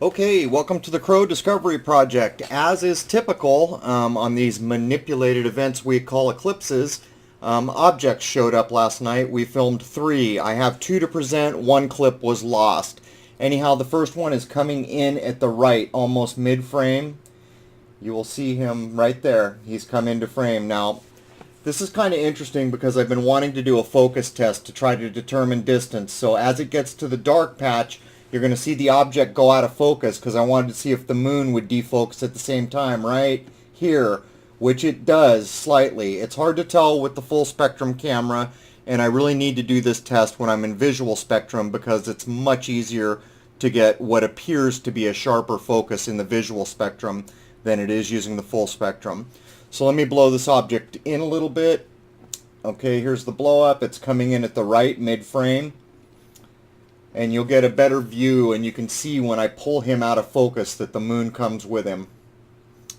Okay, welcome to the Crow Discovery Project. As is typical on these manipulated events we call eclipses, objects showed up last night. We filmed 3. I have 2 to present. 1 clip was lost. Anyhow, the first one is coming in at the right, almost mid-frame. You will see him right there. He's come into frame. Now, this is kind of interesting because I've been wanting to do a focus test to try to determine distance. So as it gets to the dark patch, you're going to see the object go out of focus because I wanted to see if the moon would defocus at the same time right here, which it does slightly. It's hard to tell with the full spectrum camera, and I really need to do this test when I'm in visual spectrum because it's much easier to get what appears to be a sharper focus in the visual spectrum than it is using the full spectrum. So let me blow this object in a little bit. Okay, here's the blow up. It's coming in at the right mid-frame. And you'll get a better view, and you can see when I pull him out of focus that the moon comes with him.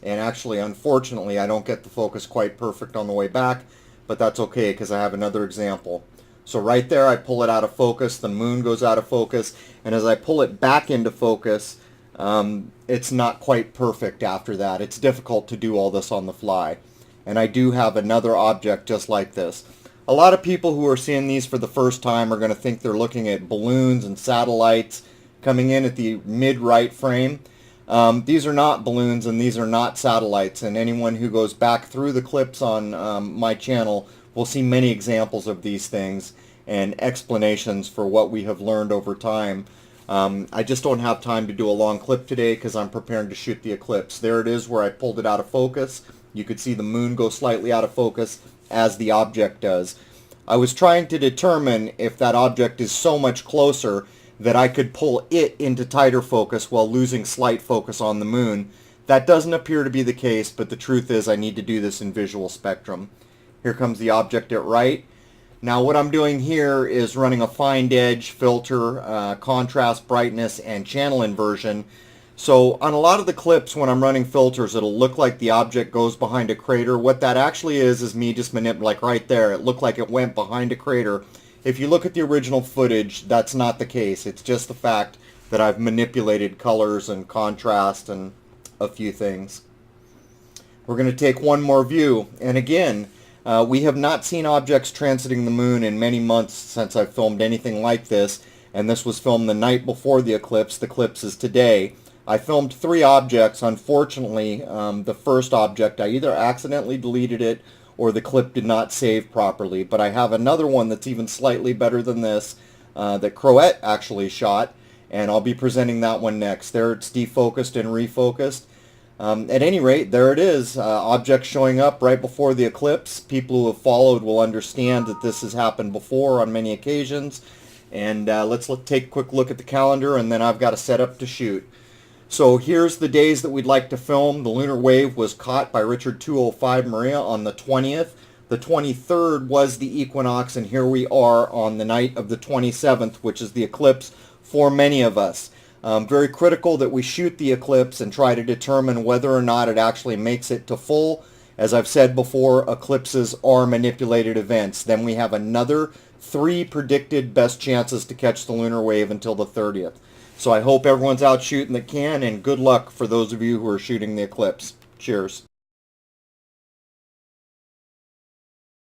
And actually, unfortunately, I don't get the focus quite perfect on the way back, but that's okay because I have another example. So right there, I pull it out of focus, the moon goes out of focus, and as I pull it back into focus, it's not quite perfect after that. It's difficult to do all this on the fly. And I do have another object just like this. A lot of people who are seeing these for the first time are going to think they're looking at balloons and satellites coming in at the mid-right frame. These are not balloons and these are not satellites, and anyone who goes back through the clips on my channel will see many examples of these things and explanations for what we have learned over time. I just don't have time to do a long clip today because I'm preparing to shoot the eclipse. There it is where I pulled it out of focus. You could see the moon go slightly out of focus as the object does. I was trying to determine if that object is so much closer that I could pull it into tighter focus while losing slight focus on the moon. That doesn't appear to be the case, but the truth is I need to do this in visual spectrum. Here comes the object at right. Now what I'm doing here is running a find edge, filter, contrast, brightness, and channel inversion. So on a lot of the clips when I'm running filters, it'll look like the object goes behind a crater. What that actually is me just manipulating, like right there, it looked like it went behind a crater. If you look at the original footage, that's not the case. It's just the fact that I've manipulated colors and contrast and a few things. We're going to take one more view. And again, we have not seen objects transiting the moon in many months since I've filmed anything like this. And this was filmed the night before the eclipse. The eclipse is today. I filmed 3 objects. Unfortunately, the first object, I either accidentally deleted it or the clip did not save properly. But I have another one that's even slightly better than this that Crowette actually shot, and I'll be presenting that one next. There it's defocused and refocused. At any rate, there it is. Objects showing up right before the eclipse. People who have followed will understand that this has happened before on many occasions. And let's take a quick look at the calendar, and then I've got to set up to shoot. So here's the days that we'd like to film. The lunar wave was caught by Richard 205 Maria on the 20th. The 23rd was the equinox, and here we are on the night of the 27th, which is the eclipse for many of us. Very critical that we shoot the eclipse and try to determine whether or not it actually makes it to full. As I've said before, eclipses are manipulated events. Then we have another 3 predicted best chances to catch the lunar wave until the 30th. So I hope everyone's out shooting that can, and good luck for those of you who are shooting the eclipse. Cheers.